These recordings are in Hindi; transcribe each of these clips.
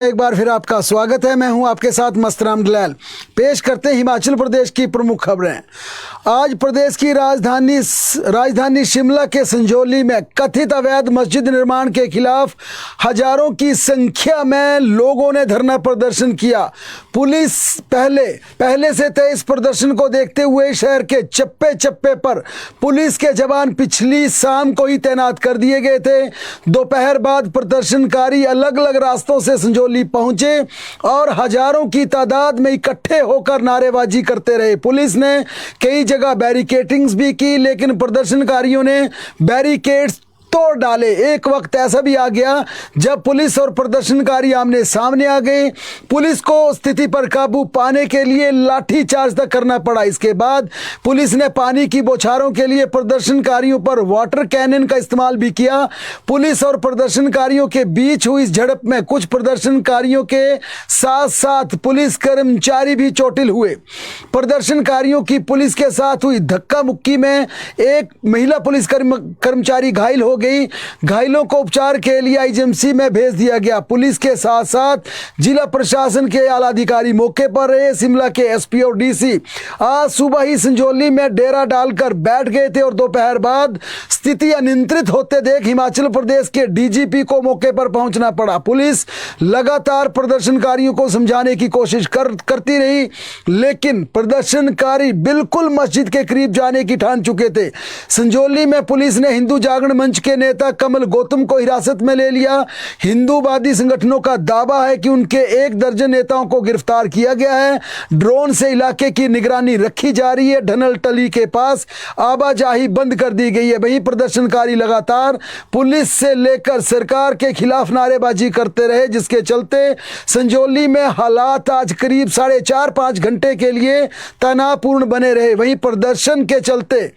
एक बार फिर आपका स्वागत है। मैं हूं आपके साथ मस्तराम दलाल। पेश करते हैं हिमाचल प्रदेश की प्रमुख खबरें। आज प्रदेश की राजधानी शिमला के संजौली में कथित अवैध मस्जिद निर्माण के खिलाफ हजारों की संख्या में लोगों ने धरना प्रदर्शन किया। पुलिस पहले से तय इस प्रदर्शन को देखते हुए शहर के चप्पे चप्पे पर पुलिस के जवान पिछली शाम को ही तैनात कर दिए गए थे। दोपहर बाद प्रदर्शनकारी अलग अलग रास्तों से संजौली पहुंचे और हजारों की तादाद में इकट्ठे होकर नारेबाजी करते रहे। पुलिस ने कई जगह बैरिकेडिंग्स भी की, लेकिन प्रदर्शनकारियों ने बैरिकेड्स तोड़ डाले। एक वक्त ऐसा भी आ गया जब पुलिस और प्रदर्शनकारी आमने सामने आ गए। पुलिस को स्थिति पर काबू पाने के लिए लाठी चार्ज तक करना पड़ा। इसके बाद पुलिस ने पानी की बौछारों के लिए प्रदर्शनकारियों पर वाटर कैनन का इस्तेमाल भी किया। पुलिस और प्रदर्शनकारियों के बीच हुई इस झड़प में कुछ प्रदर्शनकारियों के साथ साथ पुलिस कर्मचारी भी चोटिल हुए। प्रदर्शनकारियों की पुलिस के साथ हुई धक्का मुक्की में एक महिला पुलिस कर्मचारी घायल हो गई। घायलों को उपचार के लिए आईजीएमसी में भेज दिया गया। पुलिस के साथ साथ जिला प्रशासन के आला अधिकारी मौके पर रहे। शिमला के एसपी और डीसी आज सुबह ही संजौली में डेरा डालकर बैठ गए थे और दोपहर बाद स्थिति अनियंत्रित होते देख हिमाचल प्रदेश के डीजीपी को मौके पर पहुंचना पड़ा। पुलिस लगातार प्रदर्शनकारियों को समझाने की कोशिश करती रही, लेकिन प्रदर्शनकारी बिल्कुल मस्जिद के करीब जाने की ठान चुके थे। संजौली में पुलिस ने हिंदू जागरण मंच के नेता कमल गौतम को हिरासत में ले लिया। हिंदूवादी संगठनों का दावा है कि उनके 1 दर्जन नेताओं को गिरफ्तार किया गया है। ड्रोन से इलाके की निगरानी रखी जा रही है। ढनल टली के पास आवाजाही बंद कर दी गई है। वहीं प्रदर्शनकारी लगातार पुलिस से लेकर सरकार के खिलाफ नारेबाजी करते रहे, जिसके चलते संजौली में हालात आज करीब 4.5 घंटे के लिए तनावपूर्ण बने रहे। वहीं प्रदर्शन के चलते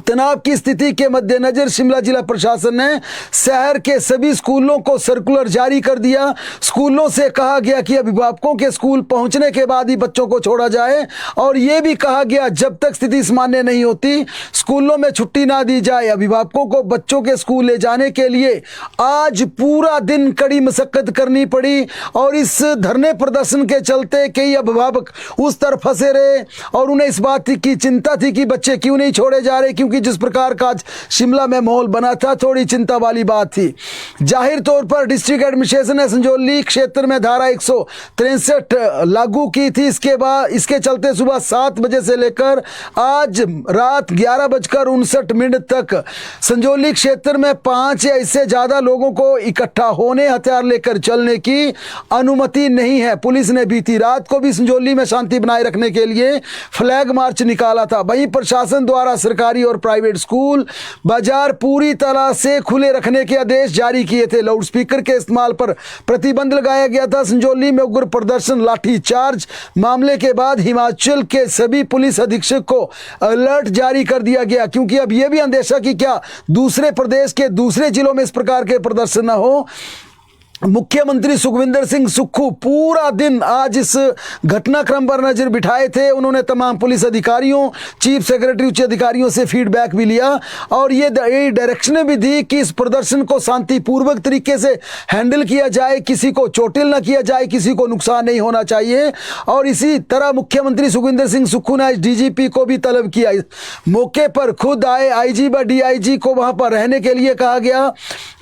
तनाव की स्थिति के मद्देनजर शिमला जिला प्रशासन ने शहर के सभी स्कूलों को सर्कुलर जारी कर दिया। स्कूलों से कहा गया कि अभिभावकों के स्कूल पहुंचने के बाद ही बच्चों को छोड़ा जाए और यह भी कहा गया जब तक स्थिति सामान्य नहीं होती स्कूलों में छुट्टी ना दी जाए। अभिभावकों को बच्चों के स्कूल ले जाने के लिए आज पूरा दिन कड़ी मशक्कत करनी पड़ी और इस धरने प्रदर्शन के चलते कई अभिभावक उस तरफ फंसे रहे और उन्हें इस बात की चिंता थी कि बच्चे क्यों नहीं छोड़े जा रहे, क्योंकि जिस प्रकार का आज शिमला में माहौल बना था थोड़ी चिंता वाली बात थी। जाहिर तौर पर डिस्ट्रिक्ट एडमिनिस्ट्रेशन ने संजौली क्षेत्र में धारा 163 लागू की थी। इसके चलते सुबह 7 बजे से लेकर आज रात 11:59 तक संजौली क्षेत्र में 5 या इससे ज्यादा लोगों को इकट्ठा होने, हथियार लेकर चलने की अनुमति नहीं है। पुलिस ने बीती रात को भी संजौली में शांति बनाए रखने के लिए फ्लैग मार्च निकाला था। वहीं प्रशासन द्वारा सरकारी और प्राइवेट स्कूल, बाजार पूरी तरह से खुले रखने के आदेश जारी किए थे। लाउडस्पीकर के इस्तेमाल पर प्रतिबंध लगाया गया था। संजौली में उग्र प्रदर्शन, लाठी चार्ज मामले के बाद हिमाचल के सभी पुलिस अधीक्षक को अलर्ट जारी कर दिया गया, क्योंकि अब यह भी अंदेशा कि क्या दूसरे प्रदेश के दूसरे जिलों में इस प्रकार के प्रदर्शन न हो। मुख्यमंत्री सुखविंदर सिंह सुक्खू पूरा दिन आज इस घटनाक्रम पर नजर बिठाए थे। उन्होंने तमाम पुलिस अधिकारियों, चीफ सेक्रेटरी, उच्च अधिकारियों से फीडबैक भी लिया और ये डायरेक्शनें भी दी कि इस प्रदर्शन को शांतिपूर्वक तरीके से हैंडल किया जाए, किसी को चोटिल न किया जाए, किसी को नुकसान नहीं होना चाहिए। और इसी तरह मुख्यमंत्री सुखविंदर सिंह सुक्खू ने आज डीजीपी को भी तलब किया। मौके पर खुद आए आईजी व डीआईजी को वहां पर रहने के लिए कहा गया।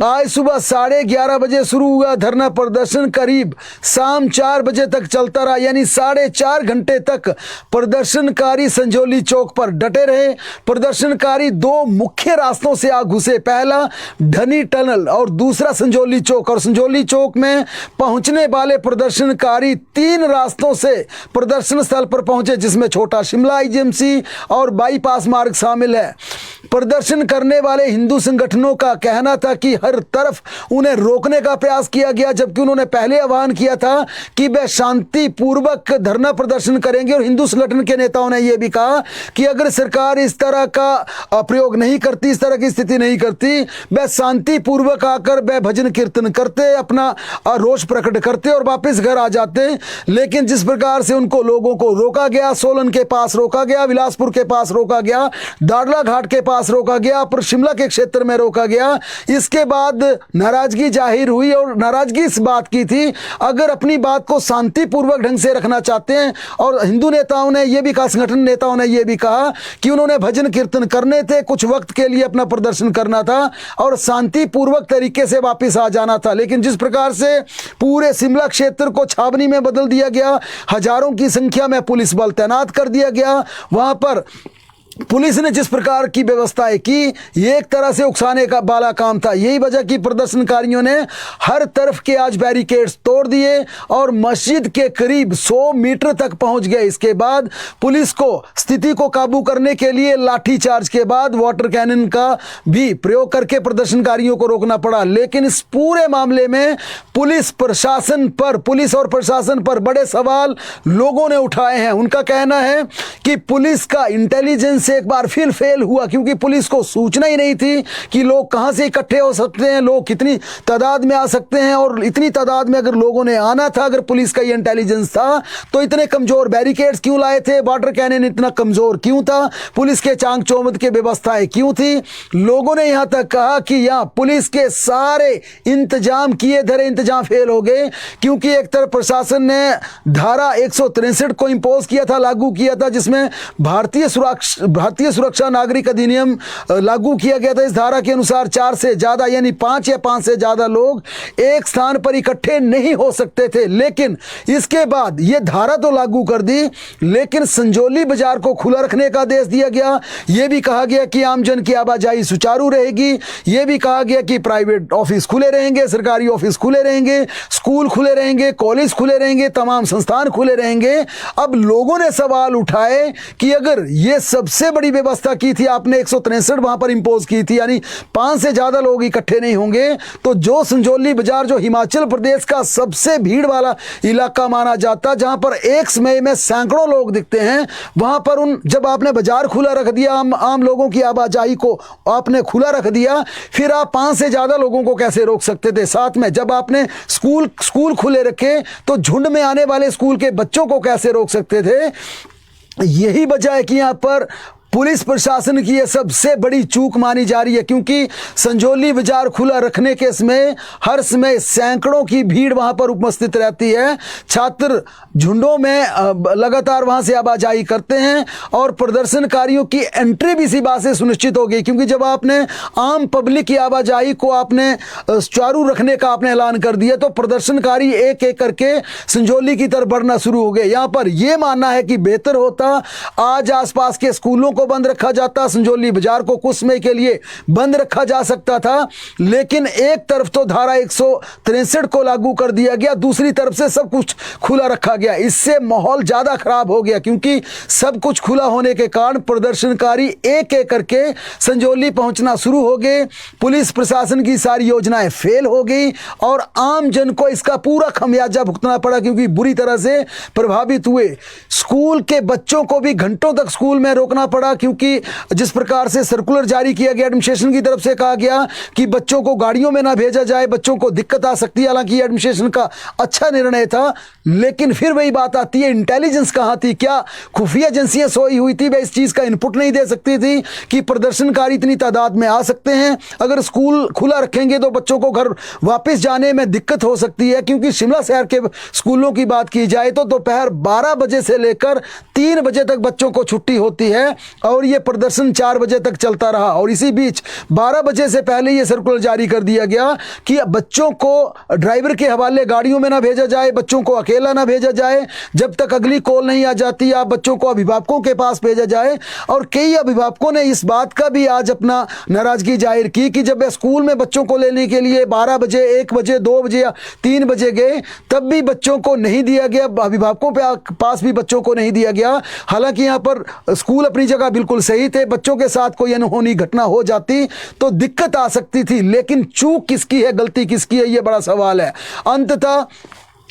आज सुबह 11:30 बजे शुरू हुआ धरना प्रदर्शन करीब शाम 4 बजे तक चलता रहा, यानी 4.5 घंटे तक प्रदर्शनकारी संजौली चौक पर डटे रहे। प्रदर्शनकारी 2 मुख्य रास्तों से आ घुसे, पहला ढनी टनल और दूसरा संजौली चौक। और संजौली चौक में पहुंचने वाले प्रदर्शनकारी 3 रास्तों से प्रदर्शन स्थल पर पहुंचे, जिसमें छोटा शिमला, आईजीएमसी और बाईपास मार्ग शामिल है। प्रदर्शन करने वाले हिंदू संगठनों का कहना था कि हर तरफ उन्हें रोकने का प्रयास किया गया, जबकि उन्होंने पहले आह्वान किया था कि वे शांतिपूर्वक धरना प्रदर्शन करेंगे। और हिंदू संगठन के नेताओं ने यह भी कहा कि अगर सरकार इस तरह का प्रयोग नहीं करती, इस तरह की स्थिति नहीं करती, वे शांतिपूर्वक आकर वे भजन कीर्तन करते, अपना रोष प्रकट करते और वापस घर आ जाते। लेकिन जिस प्रकार से उनको लोगों को रोका गया, सोलन के पास रोका गया, बिलासपुर के पास रोका गया, दाड़ला घाट के पास रोका गया, पर शिमला के क्षेत्र में रोका गया, इसके बाद नाराजगी जाहिर हुई और नाराजगी इस बात की थी, अगर अपनी बात को शांतिपूर्वक ढंग से रखना चाहते हैं, और हिंदू नेताओं ने यह भी कहा, संगठन नेताओं ने यह भी कहा कि उन्होंने भजन कीर्तन करने थे, कुछ वक्त के लिए अपना प्रदर्शन करना था और शांतिपूर्वक तरीके से वापस आ जाना था। लेकिन जिस प्रकार से पूरे शिमला क्षेत्र को छावनी में बदल दिया गया, हजारों की संख्या में पुलिस बल तैनात कर दिया गया, वहां पर पुलिस ने जिस प्रकार की व्यवस्थाएं की, ये एक तरह से उकसाने का वाला काम था। यही वजह कि प्रदर्शनकारियों ने हर तरफ के आज बैरिकेड्स तोड़ दिए और मस्जिद के करीब 100 मीटर तक पहुंच गए। इसके बाद पुलिस को स्थिति को काबू करने के लिए लाठीचार्ज के बाद वाटर कैनन का भी प्रयोग करके प्रदर्शनकारियों को रोकना पड़ा। लेकिन इस पूरे मामले में पुलिस और प्रशासन पर बड़े सवाल लोगों ने उठाए हैं। उनका कहना है कि पुलिस का इंटेलिजेंस से एक बार फिर फेल हुआ, क्योंकि पुलिस को सूचना ही नहीं थी कि लोग कहां से इकट्ठे हो सकते हैं, लोग कितनी तादाद में आ सकते हैं, और इतनी तादाद में अगर लोगों ने आना था, अगर पुलिस का ये इंटेलिजेंस था, तो इतने कमजोर बैरिकेड्स क्यों लाए थे, वाटर कैनन इतना कमजोर क्यों था, पुलिस के चांग चौबंद के व्यवस्थाएं क्यों थी। लोगों ने यहां तक कहा कि यहां पुलिस के सारे इंतजाम किए धरे इंतजाम फेल हो गए, क्योंकि एक तरफ प्रशासन ने धारा 163 को इंपोज किया था, लागू किया था, जिसमें भारतीय सुरक्षा नागरिक अधिनियम लागू किया गया था। इस धारा के अनुसार 4 से ज्यादा यानी 5 या 5 से ज्यादा लोग एक स्थान पर इकट्ठे नहीं हो सकते थे। लेकिन इसके बाद यह धारा तो लागू कर दी, लेकिन संजौली बाजार को खुला रखने का आदेश दिया गया। यह भी कहा गया कि आमजन की आवाजाही सुचारू रहेगी। यह भी कहा गया कि प्राइवेट ऑफिस खुले रहेंगे, सरकारी ऑफिस खुले रहेंगे, स्कूल खुले रहेंगे, कॉलेज खुले रहेंगे, तमाम संस्थान खुले रहेंगे। अब लोगों ने सवाल उठाए कि अगर यह सबसे बड़ी व्यवस्था की थी आपने, 163 वहां पर इंपोज की थी, यानी 5 से ज्यादा लोग इकट्ठे नहीं होंगे, तो जो संजौली बाजार जो हिमाचल प्रदेश का सबसे भीड़ वाला इलाका माना जाता, जहां पर एक समय में सैकड़ों लोग दिखते हैं, वहां पर जब आपने बाजार खुला रख दिया, आम लोगों की आवाजाही को आपने खुला रख दिया, फिर आप 5 से ज्यादा लोगों को कैसे रोक सकते थे। साथ में जब आपने स्कूल खुले रखे, तो झुंड में आने वाले स्कूल के बच्चों को कैसे रोक सकते थे। यही वजह है कि यहां पर पुलिस प्रशासन की यह सबसे बड़ी चूक मानी जा रही है, क्योंकि संजौली बाजार खुला रखने के समय हर समय सैकड़ों की भीड़ वहां पर उपस्थित रहती है। छात्र झुंडों में लगातार वहां से आवाजाही करते हैं और प्रदर्शनकारियों की एंट्री भी इसी बात से सुनिश्चित हो गई, क्योंकि जब आपने आम पब्लिक की आवाजाही को आपने सुचारू रखने का आपने ऐलान कर दिया, तो प्रदर्शनकारी एक एक करके संजौली की तरफ बढ़ना शुरू हो गए। यहां पर यह मानना है कि बेहतर होता आज आसपास के स्कूलों को बंद रखा जाता, संजौली बाजार को कुछ समय के लिए बंद रखा जा सकता था, लेकिन एक तरफ तो धारा 163 को लागू कर दिया गया, दूसरी तरफ से सब कुछ खुला रखा गया। इससे माहौल ज्यादा खराब हो गया, क्योंकि सब कुछ खुला होने के कारण प्रदर्शनकारी एक एक करके संजौली पहुंचना शुरू हो गए। पुलिस प्रशासन की सारी योजनाएं फेल हो गई और आम जन को इसका पूरा खमियाजा भुगतना पड़ा, क्योंकि बुरी तरह से प्रभावित हुए। स्कूल के बच्चों को भी घंटों तक स्कूल में रोकना पड़ा, क्योंकि जिस प्रकार से सर्कुलर जारी किया गया, एडमिनिस्ट्रेशन की तरफ से कहा गया कि बच्चों को गाड़ियों में ना भेजा जाए, बच्चों को दिक्कत आ सकती है। हालांकि एडमिनिस्ट्रेशन का अच्छा निर्णय था, लेकिन फिर वही बात आती है, इंटेलिजेंस कहां थी? क्या खुफिया एजेंसियां सोई हुई थी? वे इस चीज का इनपुट नहीं दे सकती थी कि प्रदर्शनकारी इतनी तादाद में आ सकते हैं। अगर स्कूल खुला रखेंगे तो बच्चों को घर वापस जाने में दिक्कत हो सकती है, क्योंकि शिमला शहर के स्कूलों की बात की जाए तो दोपहर 12 बजे से लेकर 3 बजे तक बच्चों को छुट्टी होती है, और यह प्रदर्शन 4 बजे तक चलता रहा। और इसी बीच 12 बजे से पहले यह सर्कुलर जारी कर दिया गया कि बच्चों को ड्राइवर के हवाले गाड़ियों में ना भेजा जाए, बच्चों को अकेला ना भेजा जाए, जब तक अगली कॉल नहीं आ जाती आप बच्चों को अभिभावकों के पास भेजा जाए। और कई अभिभावकों ने इस बात का भी आज अपना नाराजगी जाहिर की कि जब वे स्कूल में बच्चों को लेने के लिए 12 बजे, 1 बजे, 2 बजे या 3 बजे गए, तब भी बच्चों को नहीं दिया गया, अभिभावकों के पास भी बच्चों को नहीं दिया गया। हालांकि यहां पर स्कूल अपनी जगह बिल्कुल सही थे, बच्चों के साथ कोई अनहोनी घटना हो जाती तो दिक्कत आ सकती थी, लेकिन चूक किसकी है, गलती किसकी है, यह बड़ा सवाल है। अंततः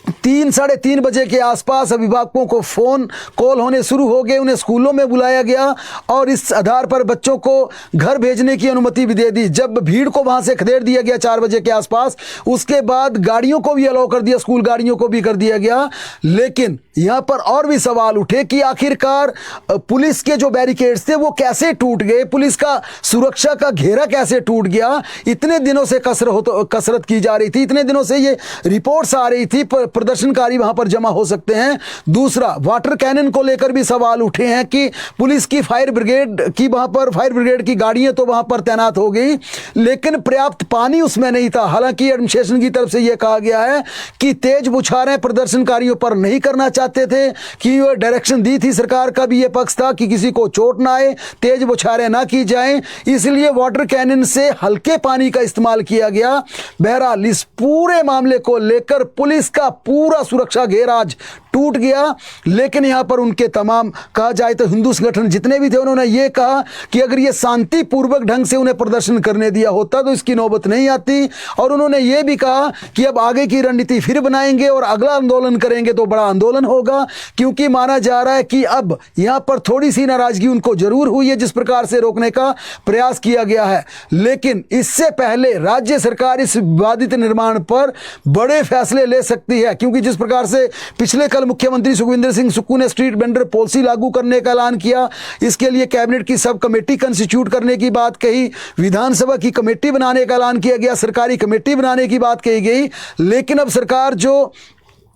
साढ़े तीन बजे के आसपास अभिभावकों को फ़ोन कॉल होने शुरू हो गए, उन्हें स्कूलों में बुलाया गया और इस आधार पर बच्चों को घर भेजने की अनुमति भी दे दी। जब भीड़ को वहां से खदेड़ दिया गया 4 बजे के आसपास, उसके बाद गाड़ियों को भी अलाउ कर दिया, स्कूल गाड़ियों को भी कर दिया गया। लेकिन यहां पर और भी सवाल उठे कि आखिरकार पुलिस के जो बैरिकेड्स थे वो कैसे टूट गए, पुलिस का सुरक्षा का घेरा कैसे टूट गया। इतने दिनों से कसरत की जा रही थी, इतने दिनों से ये रिपोर्ट्स आ रही थी प्रदर्शनकारी वहां पर जमा हो सकते हैं। दूसरा, वाटर कैनन को लेकर भी सवाल उठे हैं कि पुलिस की फायर ब्रिगेड की गाड़ियां तो वहां पर तैनात हो गई, लेकिन पर्याप्त पानी उसमें नहीं था। हालांकि एडमिनिस्ट्रेशन की तरफ से यह कहा गया है कि तेज बौछारें प्रदर्शनकारियों पर नहीं करना चाहते थे, कि वो डायरेक्शन दी थी, सरकार का भी यह पक्ष था कि किसी को चोट ना आए, तेज बौछारें ना की जाएं, इसलिए वाटर कैनन से हल्के पानी का इस्तेमाल किया गया। बहरहाल इस पूरे मामले को लेकर पुलिस का पूरा सुरक्षा घेरा आज टूट गया। लेकिन यहां पर उनके तमाम, कहा जाए तो हिंदू संगठन जितने भी थे, उन्होंने ये कहा कि अगर ये शांतिपूर्वक ढंग से उन्हें प्रदर्शन करने दिया होता तो इसकी नौबत नहीं आती। और उन्होंने ये भी कहा कि अब आगे की रणनीति फिर बनाएंगे और अगला आंदोलन करेंगे तो बड़ा आंदोलन होगा, क्योंकि माना जा रहा है कि अब यहां पर थोड़ी सी नाराजगी उनको जरूर हुई है जिस प्रकार से रोकने का प्रयास किया गया है। लेकिन इससे पहले राज्य सरकार इस विवादित निर्माण पर बड़े फैसले ले सकती है, क्योंकि जिस प्रकार से पिछले कल मुख्यमंत्री सुखविंदर सिंह सुक्खू ने स्ट्रीट वेंडर पॉलिसी लागू करने का ऐलान किया, इसके लिए कैबिनेट की सब कमेटी कंस्टिट्यूट करने की बात कही, विधानसभा की कमेटी बनाने का ऐलान किया गया, सरकारी कमेटी बनाने की बात कही गई। लेकिन अब सरकार जो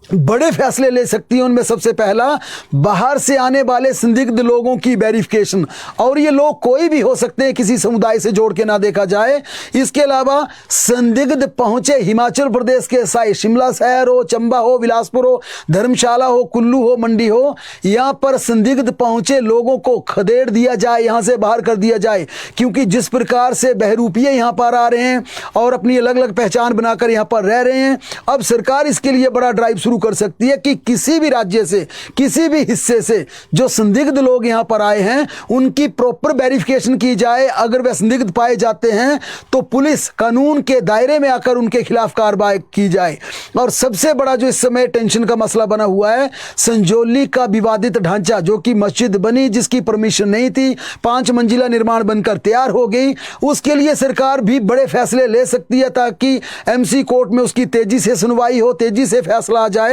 बड़े फैसले ले सकती है उनमें सबसे पहला, बाहर से आने वाले संदिग्ध लोगों की वेरिफिकेशन, और ये लोग कोई भी हो सकते हैं, किसी समुदाय से जोड़ के ना देखा जाए। इसके अलावा संदिग्ध पहुंचे हिमाचल प्रदेश के साए, शिमला शहर हो, चंबा हो, बिलासपुर हो, धर्मशाला हो, कुल्लू हो, मंडी हो, यहां पर संदिग्ध पहुंचे लोगों को खदेड़ दिया जाए, यहां से बाहर कर दिया जाए। क्योंकि जिस प्रकार से बहरूपिये यहां पर आ रहे हैं और अपनी अलग अलग पहचान बनाकर यहां पर रह रहे हैं, अब सरकार इसके लिए बड़ा ड्राइव शुरू कर सकती है कि किसी भी राज्य से, किसी भी हिस्से से जो संदिग्ध लोग यहां पर आए हैं उनकी प्रॉपर वेरिफिकेशन की जाए। अगर वे संदिग्ध पाए जाते हैं तो पुलिस कानून के दायरे में आकर उनके खिलाफ कार्रवाई की जाए। और सबसे बड़ा जो इस समय टेंशन का मसला बना हुआ है, संजौली का विवादित ढांचा जो कि मस्जिद बनी, जिसकी परमिशन नहीं थी, 5 मंजिला निर्माण बनकर तैयार हो गई, उसके लिए सरकार भी बड़े फैसले ले सकती है ताकि एमसी कोर्ट में उसकी तेजी से सुनवाई हो, तेजी से फैसला आ जाए।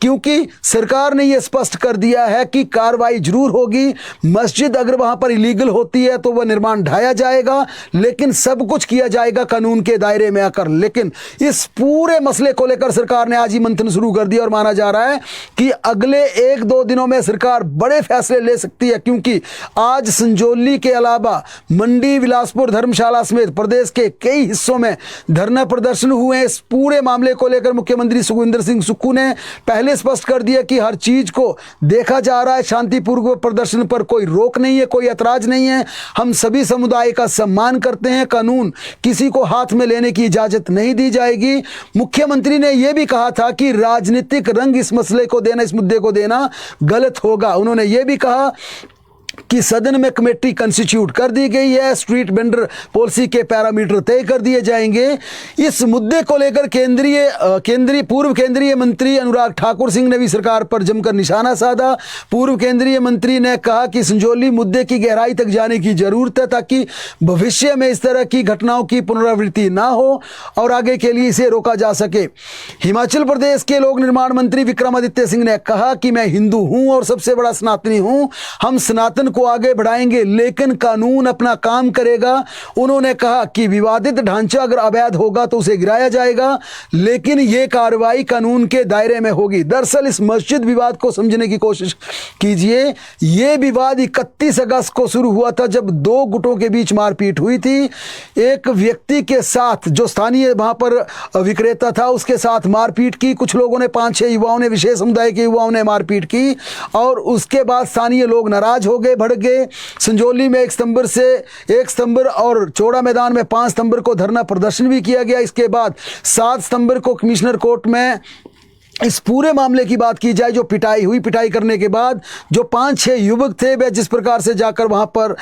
क्योंकि सरकार ने यह स्पष्ट कर दिया है कि कार्रवाई जरूर होगी। मस्जिद अगर वहां पर इलीगल होती है तो वह निर्माण ढाया जाएगा, लेकिन सब कुछ किया जाएगा कानून के दायरे में आकर। लेकिन इस पूरे मसले को लेकर सरकार ने आज ही मंथन शुरू कर दिया और माना जा रहा है कि अगले 1-2 दिनों में सरकार बड़े फैसले ले सकती है, क्योंकि आज संजौली के अलावा मंडी, बिलासपुर, धर्मशाला समेत प्रदेश के कई हिस्सों में धरना प्रदर्शन हुए। इस पूरे मामले को लेकर मुख्यमंत्री सुखविंदर सिंह सुक्खू ने पहले स्पष्ट कर दिया कि हर चीज को देखा जा रहा है, शांतिपूर्वक प्रदर्शन पर कोई रोक नहीं है, कोई ऐतराज नहीं है, हम सभी समुदाय का सम्मान करते हैं, कानून किसी को हाथ में लेने की इजाजत नहीं दी जाएगी। मुख्यमंत्री ने यह भी कहा था कि राजनीतिक रंग इस मसले को देना, इस मुद्दे को देना गलत होगा। उन्होंने यह भी कहा कि सदन में कमेटी कंस्टिट्यूट कर दी गई है, स्ट्रीट वेंडर पॉलिसी के पैरामीटर तय कर दिए जाएंगे। इस मुद्दे को लेकर पूर्व केंद्रीय मंत्री अनुराग ठाकुर सिंह ने भी सरकार पर जमकर निशाना साधा। पूर्व केंद्रीय मंत्री ने कहा कि संजौली मुद्दे की गहराई तक जाने की जरूरत है ताकि भविष्य में इस तरह की घटनाओं की पुनरावृत्ति ना हो और आगे के लिए इसे रोका जा सके। हिमाचल प्रदेश के लोक निर्माण मंत्री विक्रमादित्य सिंह ने कहा कि मैं हिंदू हूं और सबसे बड़ा सनातनी हूं, हम सनातन को आगे बढ़ाएंगे लेकिन कानून अपना काम करेगा। उन्होंने कहा कि विवादित ढांचा अगर अवैध होगा तो उसे गिराया जाएगा, लेकिन यह कार्रवाई कानून के दायरे में होगी। दरअसल इस मस्जिद विवाद को समझने की कोशिश कीजिए। यह विवाद 31 अगस्त को शुरू हुआ था जब 2 गुटों के बीच मारपीट हुई थी। एक व्यक्ति के साथ जो स्थानीय वहां पर विक्रेता था उसके साथ मारपीट की, कुछ लोगों ने 5-6 युवाओं ने, विशेष समुदाय के युवाओं ने मारपीट की और उसके बाद स्थानीय लोग नाराज हो गए, बढ़ गए। संजौली में 1 सितंबर और चौड़ा मैदान में 5 सितंबर को धरना प्रदर्शन भी किया गया। इसके बाद 7 सितंबर को कमिश्नर कोर्ट में इस पूरे मामले की बात की जाए, जो पिटाई हुई, पिटाई करने के बाद जो 5-6 युवक थे वे जिस प्रकार से जाकर वहां पर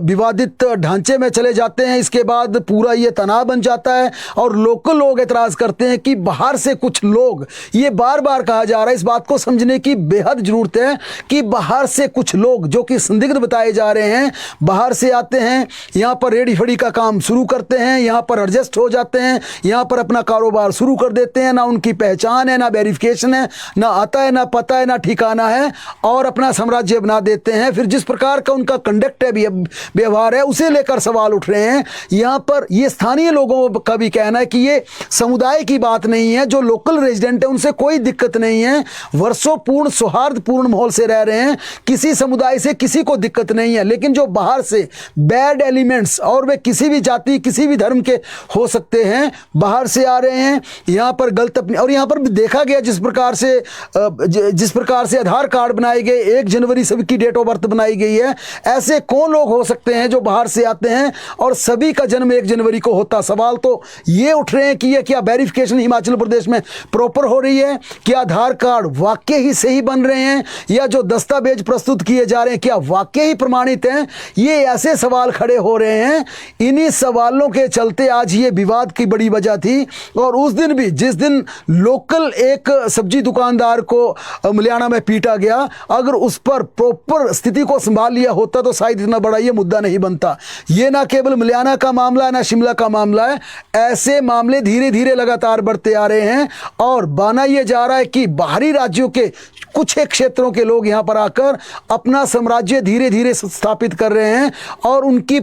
विवादित ढांचे में चले जाते हैं, इसके बाद पूरा ये तनाव बन जाता है और लोकल लोग एतराज़ करते हैं कि बाहर से कुछ लोग, ये बार बार कहा जा रहा है, इस बात को समझने की बेहद ज़रूरत है कि बाहर से कुछ लोग जो कि संदिग्ध बताए जा रहे हैं, बाहर से आते हैं, यहाँ पर रेडी फड़ी का काम शुरू करते हैं, यहाँ पर एडजस्ट हो जाते हैं, यहाँ पर अपना कारोबार शुरू कर देते हैं, ना उनकी पहचान है, ना वेरिफिकेशन है, ना आता है, ना पता है, ना ठिकाना है, और अपना साम्राज्य बना देते हैं। फिर जिस प्रकार का उनका कंडक्ट है, व्यवहार है, उसे लेकर सवाल उठ रहे हैं। यहाँ पर ये स्थानीय लोगों का भी कहना है कि ये समुदाय की बात नहीं है, जो लोकल रेजिडेंट है उनसे कोई दिक्कत नहीं है, वर्षों पूर्ण सौहार्दपूर्ण माहौल से रह रहे हैं, किसी समुदाय से किसी को दिक्कत नहीं है। लेकिन जो बाहर से बैड एलिमेंट्स, और वे किसी भी जाति, किसी भी धर्म के हो सकते हैं, बाहर से आ रहे हैं, यहाँ पर गलत अपनी, और यहाँ पर भी देखा गया जिस प्रकार से आधार कार्ड बनाए गए, 1 जनवरी सबकी डेट ऑफ बर्थ बनाई गई है, ऐसे कौन लोग हो सकते हैं जो बाहर से आते हैं और सभी का जन्म 1 जनवरी को होता। सवाल तो ये उठ रहे हैं कि ये क्या वेरिफिकेशन हिमाचल प्रदेश में प्रॉपर हो रही है, क्या आधार कार्ड वाकई ही सही बन रहे हैं, या जो दस्तावेज प्रस्तुत किए जा रहे हैं क्या वाकई ही प्रमाणित हैं। ये ऐसे सवाल खड़े हो रहे हैं। इन्हीं सवालों के चलते आज ये विवाद की बड़ी वजह थी। और उस दिन भी, जिस दिन लोकल एक सब्जी दुकानदार को मलियाना में पीटा गया, अगर उस पर प्रॉपर स्थिति को संभाल लिया होता तो शायद इतना बड़ा ये मुद्दा नहीं बनता। ये ना केवल मलियाना का मामला है, ना शिमला का मामला है, ऐसे मामले धीरे धीरे लगातार बढ़ते आ रहे हैं और बना ये जा रहा है कि बाहरी राज्यों के कुछ एक क्षेत्रों के लोग यहां पर आकर अपना साम्राज्य धीरे धीरे स्थापित कर रहे हैं और उनकी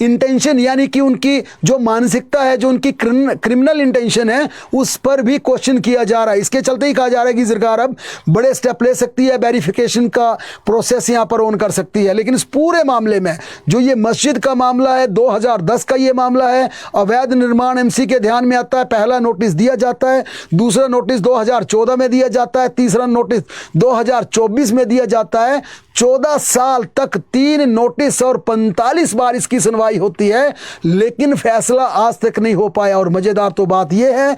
इंटेंशन, यानी कि उनकी जो मानसिकता है, जो उनकी क्रिमिनल इंटेंशन है, उस पर भी क्वेश्चन किया जा रहा है। इसके चलते ही कहा जा रहा है कि सरकार अब बड़े स्टेप ले सकती है, वेरिफिकेशन का प्रोसेस यहां पर ऑन कर सकती है। लेकिन इस पूरे मामले में जो ये मस्जिद का मामला है, 2010 का ये मामला है, अवैध निर्माण एमसी के ध्यान में आता है, पहला नोटिस दिया जाता है, दूसरा नोटिस 2014 में दिया जाता है, तीसरा नोटिस 2024 में दिया जाता है। 14 साल तक 3 नोटिस और 45 बार इसकी सुनवाई होती है, लेकिन फैसला आज तक नहीं हो पाया। और मजेदार तो बात यह है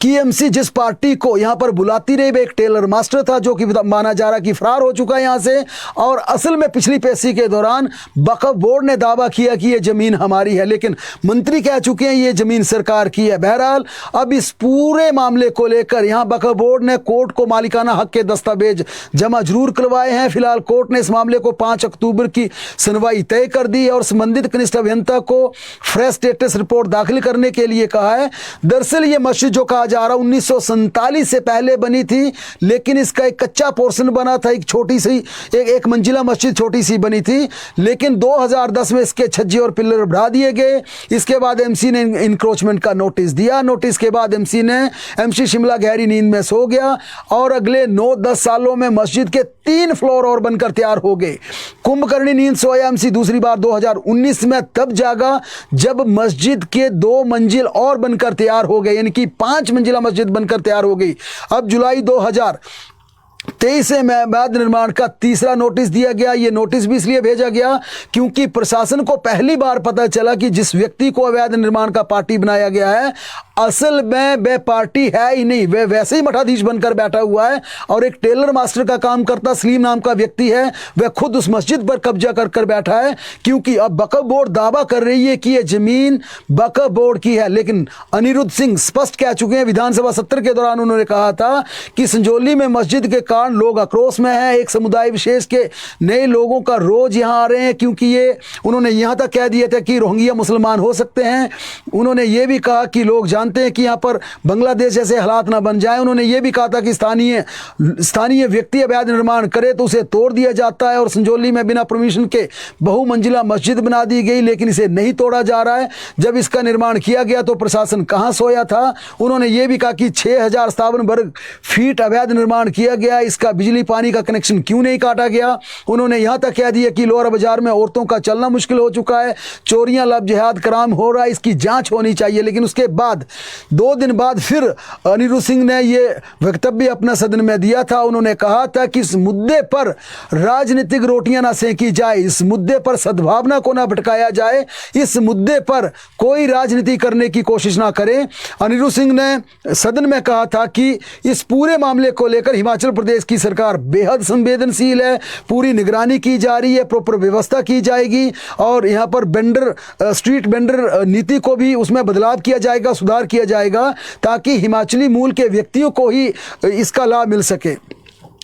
कि एमसी जिस पार्टी को यहां पर बुलाती रही, एक टेलर मास्टर था जो कि माना जा रहा कि फरार हो चुका है यहां से, और असल में पिछली पेशी के दौरान वक्फ बोर्ड ने दावा किया कि ये जमीन हमारी है, लेकिन मंत्री कह चुके हैं ये जमीन सरकार की है। बहरहाल अब इस पूरे मामले को लेकर यहां वक्फ बोर्ड ने कोर्ट को मालिकाना हक के दस्तावेज जमा जरूर करवाए हैं। फिलहाल कोर्ट ने इस मामले को 5 अक्टूबर की सुनवाई तय कर दी है और संबंधित कनिष्ठ अभियंता को फ्रेश स्टेटस रिपोर्ट दाखिल करने के लिए कहा है। दरअसल ये मस्जिद जो कहा जा रहा 1947 से पहले बनी थी, लेकिन इसका एक कच्चा पोर्शन बना था, एक छोटी सी एक मंजिला मस्जिद छोटी सी बनी थी, लेकिन 2010 में इसके छज्जे और पिलर बढ़ा दिए गए। इसके बाद एमसी ने इंक्रोचमेंट का नोटिस दिया। नोटिस के बाद एमसी शिमला गहरी नींद में सो गया और अगले 9-10 सालों में मस्जिद के 3 फ्लोर और बनकर तैयार हो गए। कुंभकर्णी नींद सोया एमसी दूसरी बार 2019 में तब जागा जब मस्जिद के 2 मंजिल और बनकर तैयार हो गए, यानी कि 5 मंजिला मस्जिद बनकर तैयार हो गई। अब जुलाई 2023 से अवैध निर्माण का तीसरा नोटिस दिया गया। ये नोटिस भी इसलिए भेजा गया क्योंकि प्रशासन को पहली बार पता चला कि जिस व्यक्ति को अवैध निर्माण का पार्टी बनाया गया है, असल में वह पार्टी है ही नहीं, वह वैसे ही मठाधीश बनकर बैठा हुआ है और एक टेलर मास्टर का काम करता सलीम नाम का व्यक्ति है, वह खुद उस मस्जिद पर कब्जा कर बैठा है। क्योंकि अब वक्फ बोर्ड दावा कर रही है कि यह जमीन वक्फ बोर्ड की है, लेकिन अनिरुद्ध सिंह स्पष्ट कह चुके हैं, विधानसभा सत्र के दौरान उन्होंने कहा था कि संजौली में मस्जिद के कारण लोग आक्रोश में हैं, एक समुदाय विशेष के नए लोगों का रोज यहां आ रहे हैं, क्योंकि ये उन्होंने यहां तक कह दिया था कि रोहिंग्या मुसलमान हो सकते हैं। उन्होंने ये भी कहा कि लोग जानते हैं कि यहाँ पर बांग्लादेश जैसे हालात ना बन जाए। उन्होंने ये भी कहा था कि स्थानीय व्यक्ति अवैध निर्माण करे तो उसे तोड़ दिया जाता है, और संजौली में बिना परमिशन के बहुमंजिला मस्जिद बना दी गई, लेकिन इसे नहीं तोड़ा जा रहा है। जब इसका निर्माण किया गया तो प्रशासन कहाँ सोया था। उन्होंने ये भी कहा कि 6057 वर्ग फीट अवैध निर्माण किया गया, इसका इसका बिजली पानी का कनेक्शन क्यों नहीं काटा गया। उन्होंने यहाँ तक कह दिया कि लोअर बाजार में औरतों का चलना मुश्किल हो चुका है, चोरियां लब जिहाद कराम हो रहा है, इसकी जांच होनी चाहिए। लेकिन उसके बाद 2 दिन बाद फिर अनिरुद्ध सिंह ने ये वक्तव्य अपना सदन में दिया था। उन्होंने कहा था कि इस मुद्दे पर राजनीतिक रोटियां ना सेंकी जाए, इस मुद्दे पर सद्भावना को ना भटकाया जाए, इस मुद्दे पर कोई राजनीति करने की कोशिश ना करें। अनिरुद्ध सिंह ने सदन में कहा था कि इस पूरे मामले को लेकर हिमाचल प्रदेश की सरकार बेहद संवेदनशील है, पूरी निगरानी की जा रही है, प्रॉपर व्यवस्था की जाएगी और यहाँ पर स्ट्रीट वेंडर नीति को भी उसमें बदलाव किया जाएगा, सुधार किया जाएगा ताकि हिमाचली मूल के व्यक्तियों को ही इसका लाभ मिल सके।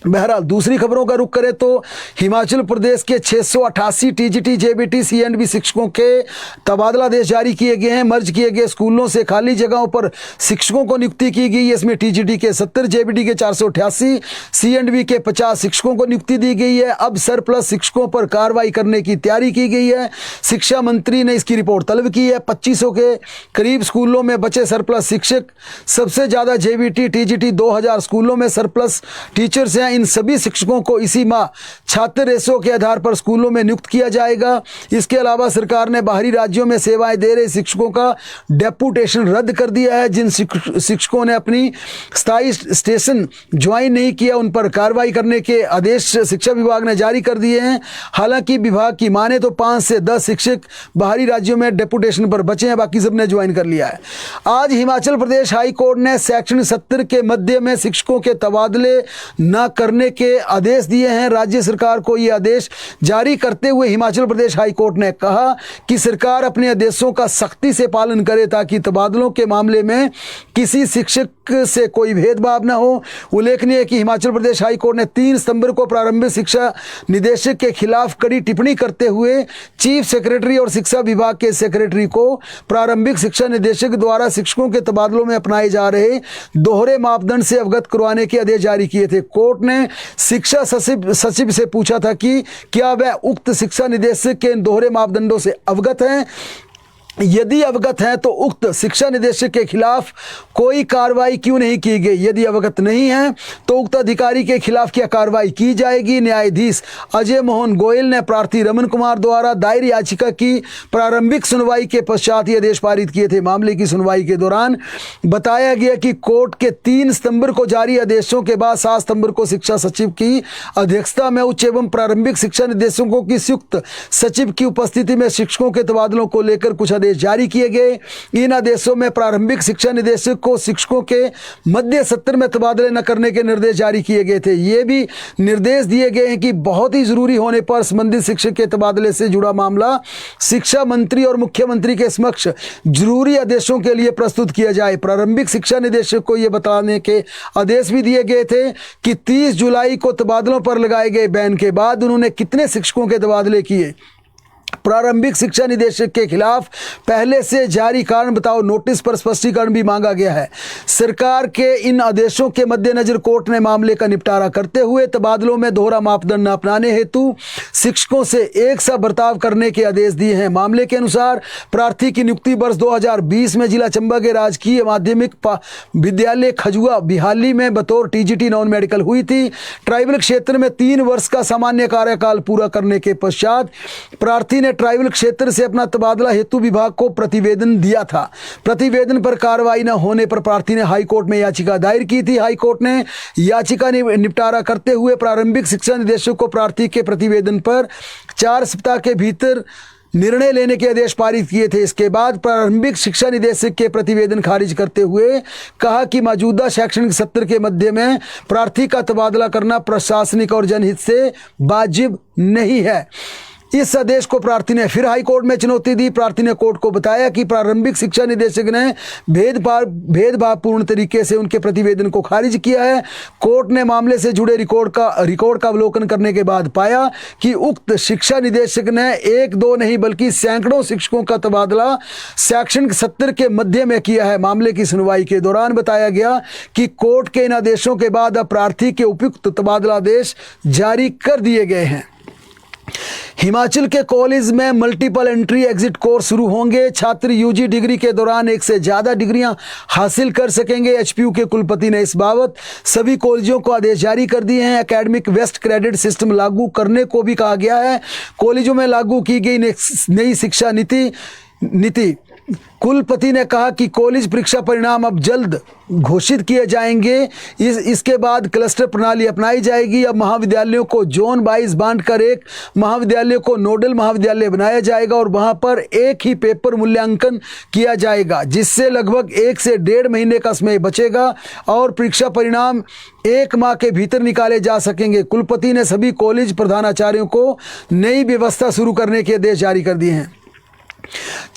बहरहाल दूसरी खबरों का रुख करें तो हिमाचल प्रदेश के 688 टीजीटी जेबीटी सीएंडबी शिक्षकों के तबादला आदेश जारी किए गए हैं। मर्ज किए गए स्कूलों से खाली जगहों पर शिक्षकों को नियुक्ति की गई है। इसमें टीजीटी के 70, जेबीटी के 488, सीएंडबी के 50 शिक्षकों को नियुक्ति दी गई है। अब सरप्लस शिक्षकों पर कार्रवाई करने की तैयारी की गई है। शिक्षा मंत्री ने इसकी रिपोर्ट तलब की है। 2500 के करीब स्कूलों में बचे सरप्लस शिक्षक, सबसे ज़्यादा जेबीटी टीजीटी 2000 स्कूलों में सरप्लस टीचर्स हैं। इन सभी शिक्षकों को इसी माह छात्र रेशो के आधार पर स्कूलों में नियुक्त किया जाएगा। इसके अलावा सरकार ने बाहरी राज्यों में सेवाएं दे रहे शिक्षकों का डेपुटेशन रद्द कर दिया है। जिन शिक्षकों ने अपनी स्थायी स्टेशन ज्वाइन नहीं किया उन पर कार्रवाई करने के आदेश शिक्षा विभाग ने जारी कर दिए हैं। हालांकि विभाग की माने तो 5 से 10 शिक्षक बाहरी राज्यों में डेपुटेशन पर बचे हैं, बाकी सबने ज्वाइन कर लिया है। आज हिमाचल प्रदेश हाई कोर्ट ने सेक्शन 70 के मध्य में शिक्षकों के तबादले न करने के आदेश दिए हैं। राज्य सरकार को ये आदेश जारी करते हुए हिमाचल प्रदेश हाई कोर्ट ने कहा कि सरकार अपने आदेशों का सख्ती से पालन करे ताकि तबादलों के मामले में किसी शिक्षक से कोई भेदभाव न हो। उल्लेखनीय है कि हिमाचल प्रदेश हाई कोर्ट ने 3 सितंबर को प्रारंभिक शिक्षा निदेशक के खिलाफ कड़ी टिप्पणी करते हुए चीफ सेक्रेटरी और शिक्षा विभाग के सेक्रेटरी को प्रारंभिक शिक्षा निदेशक द्वारा शिक्षकों के तबादलों में अपनाए जा रहे दोहरे मापदंड से अवगत करवाने के आदेश जारी किए थे। कोर्ट ने शिक्षा सचिव से पूछा था कि क्या वह उक्त शिक्षा निदेशक के इन दोहरे मापदंडों से अवगत हैं। यदि अवगत है तो उक्त शिक्षा निदेशक के खिलाफ कोई कार्रवाई क्यों नहीं की गई। यदि अवगत नहीं है तो उक्त अधिकारी के खिलाफ क्या कार्रवाई की जाएगी। न्यायाधीश अजय मोहन गोयल ने प्रार्थी रमन कुमार द्वारा दायर याचिका की प्रारंभिक सुनवाई के पश्चात ये आदेश पारित किए थे। मामले की सुनवाई के दौरान बताया गया कि कोर्ट के 3 सितंबर को जारी आदेशों के बाद 7 सितंबर को शिक्षा सचिव की अध्यक्षता में उच्च एवं प्रारंभिक शिक्षा निदेशकों की संयुक्त सचिव की उपस्थिति में शिक्षकों के तबादलों को लेकर कुछ आदेश जारी किए गए। इन आदेशों में प्रारंभिक शिक्षा निदेशक को शिक्षकों के मध्य सत्र में तबादले न करने के निर्देश जारी किए गए थे। ये भी निर्देश दिए गए हैं कि बहुत ही जरूरी होने पर संबंधित शिक्षक के तबादले से जुड़ा मामला शिक्षा मंत्री और मुख्यमंत्री के समक्ष जरूरी आदेशों के लिए प्रस्तुत किया जाए। प्रारंभिक शिक्षा निदेशक को यह बताने के आदेश भी दिए गए थे कि 30 जुलाई को तबादलों पर लगाए गए बैन के बाद उन्होंने कितने शिक्षकों के तबादले किए। प्रारंभिक शिक्षा निदेशक के खिलाफ पहले से जारी कारण बताओ नोटिस पर स्पष्टीकरण भी मांगा गया है। सरकार के इन आदेशों के मद्देनजर कोर्ट ने मामले का निपटारा करते हुए तबादलों में दोहरा मापदंड न अपनाने हेतु शिक्षकों से एक सा बर्ताव करने के आदेश दिए हैं। मामले के अनुसार प्रार्थी की नियुक्ति वर्ष 2020 में जिला चंबा के राजकीय माध्यमिक विद्यालय खजुआ बिहाली में बतौर टीजीटी नॉन मेडिकल हुई थी। ट्राइबल क्षेत्र में 3 वर्ष का सामान्य कार्यकाल पूरा करने के पश्चात प्रार्थी ने ट्राइबल क्षेत्र से अपना तबादला हेतु विभाग को प्रतिवेदन दिया था। प्रतिवेदन पर कार्रवाई न होने पर प्रार्थी ने हाई कोर्ट में याचिका दायर की थी। हाई कोर्ट ने याचिका निपटारा करते हुए प्रारंभिक शिक्षा निदेशक को प्रार्थी के प्रतिवेदन पर 4 सप्ताह के भीतर निर्णय लेने के आदेश पारित किए थे। इसके बाद प्रारंभिक शिक्षा निदेशक के प्रतिवेदन खारिज करते हुए कहा कि मौजूदा शैक्षणिक सत्र के मध्य में प्रार्थी का तबादला करना प्रशासनिक और जनहित से वाजिब नहीं है। इस आदेश को प्रार्थी ने फिर हाई कोर्ट में चुनौती दी। प्रार्थी ने कोर्ट को बताया कि प्रारंभिक शिक्षा निदेशक ने भेदभावपूर्ण तरीके से उनके प्रतिवेदन को खारिज किया है। कोर्ट ने मामले से जुड़े रिकॉर्ड का अवलोकन करने के बाद पाया कि उक्त शिक्षा निदेशक ने 1-2 नहीं बल्कि सैकड़ों शिक्षकों का तबादला शैक्षणिक सत्र के मध्य में किया है। मामले की सुनवाई के दौरान बताया गया कि कोर्ट के इन आदेशों के बाद अब प्रार्थी के उपयुक्त तबादला आदेश जारी कर दिए गए हैं। हिमाचल के कॉलेज में मल्टीपल एंट्री एग्जिट कोर्स शुरू होंगे। छात्र यूजी डिग्री के दौरान एक से ज़्यादा डिग्रियां हासिल कर सकेंगे। एचपीयू के कुलपति ने इस बाबत सभी कॉलेजों को आदेश जारी कर दिए हैं। एकेडमिक वेस्ट क्रेडिट सिस्टम लागू करने को भी कहा गया है। कॉलेजों में लागू की गई नई शिक्षा नीति कुलपति ने कहा कि कॉलेज परीक्षा परिणाम अब जल्द घोषित किए जाएंगे। इसके बाद क्लस्टर प्रणाली अपनाई जाएगी। अब महाविद्यालयों को जोन 22 बांटकर एक महाविद्यालय को नोडल महाविद्यालय बनाया जाएगा और वहां पर एक ही पेपर मूल्यांकन किया जाएगा, जिससे लगभग 1 से 1.5 महीने का समय बचेगा और परीक्षा परिणाम 1 माह के भीतर निकाले जा सकेंगे। कुलपति ने सभी कॉलेज प्रधानाचार्यों को नई व्यवस्था शुरू करने के आदेश जारी कर दिए हैं।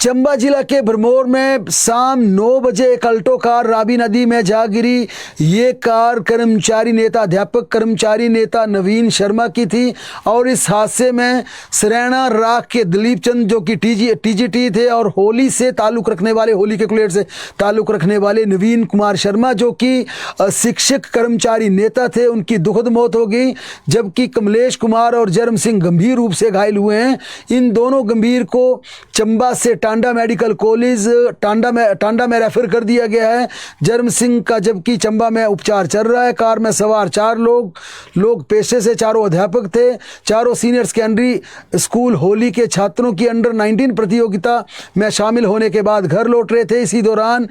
चंबा जिला के भरमौर में शाम 9 बजे एक अल्टो कार रावी नदी में जा गिरी। ये कार कर्मचारी नेता अध्यापक कर्मचारी नेता नवीन शर्मा की थी और इस हादसे में सरेना राख के दिलीप चंद जो कि टीजीटी थे और होली से ताल्लुक़ रखने वाले होली के कुलेट से ताल्लुक़ रखने वाले नवीन कुमार शर्मा जो कि शिक्षक कर्मचारी नेता थे, उनकी दुखद मौत हो गई। जबकि कमलेश कुमार और जर्म सिंह गंभीर रूप से घायल हुए हैं। इन दोनों गंभीर को चंबा से टांडा मेडिकल कॉलेज टांडा में रेफर कर दिया गया है। जर्म सिंह का जबकि चंबा में उपचार चल रहा है। कार में सवार 4 लोग पेशे से चारों अध्यापक थे। चारों सीनियर सेकेंडरी स्कूल होली के छात्रों की अंडर 19 प्रतियोगिता में शामिल होने के बाद घर लौट रहे थे। इसी दौरान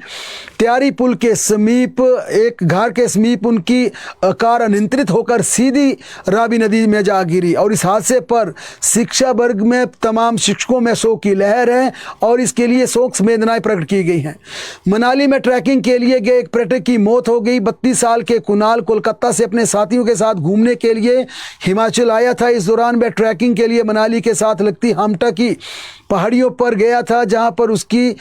त्यारी पुल के समीप एक घाट के समीप उनकी कार अनियंत्रित होकर सीधी रावी नदी में जा गिरी और इस हादसे पर शिक्षा वर्ग में तमाम शिक्षकों में शोक की लहर है और इसके लिए शोक संवेदनाएं प्रकट की गई हैं। मनाली में ट्रैकिंग के लिए गए एक पर्यटक की मौत हो गई। 32 साल के कुणाल कोलकाता से अपने साथियों के साथ घूमने के लिए हिमाचल आया था। इस दौरान वह ट्रैकिंग के लिए मनाली के साथ लगती हामटा की पहाड़ियों पर गया था, जहां पर उसकी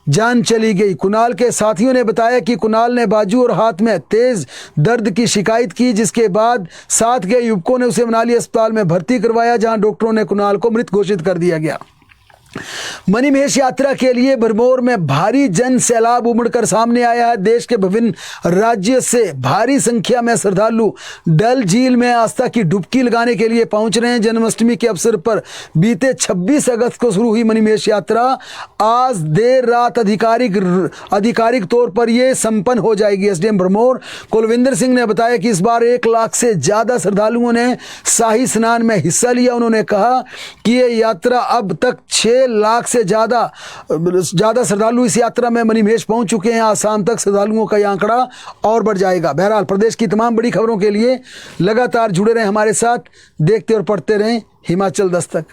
जान चली गई। कुणाल के साथियों ने बताया कि कुणाल ने बाजू और हाथ में तेज दर्द की शिकायत की, जिसके बाद साथ गए युवकों ने उसे मनाली अस्पताल में भर्ती करवाया, जहां डॉक्टरों ने कुणाल को मृत घोषित कर दिया गया। मणिमहेश यात्रा के लिए भरमौर में भारी जन सैलाब उमड़कर सामने आया है। देश के विभिन्न राज्यों से भारी संख्या में श्रद्धालु डल झील में आस्था की डुबकी लगाने के लिए पहुंच रहे हैं। जन्माष्टमी के अवसर पर बीते 26 अगस्त को शुरू हुई मणिमहेश यात्रा आज देर रात आधिकारिक तौर पर यह संपन्न हो जाएगी। एसडीएम भरमौर कुलविंदर सिंह ने बताया कि इस बार 1 लाख से ज़्यादा श्रद्धालुओं ने शाही स्नान में हिस्सा लिया। उन्होंने कहा कि यह यात्रा अब तक 6 लाख से ज़्यादा श्रद्धालु इस यात्रा में मणिमहेश पहुंच चुके हैं। आज शाम तक श्रद्धालुओं का यह आंकड़ा और बढ़ जाएगा। बहरहाल प्रदेश की तमाम बड़ी खबरों के लिए लगातार जुड़े रहें हमारे साथ, देखते और पढ़ते रहें हिमाचल दस्तक।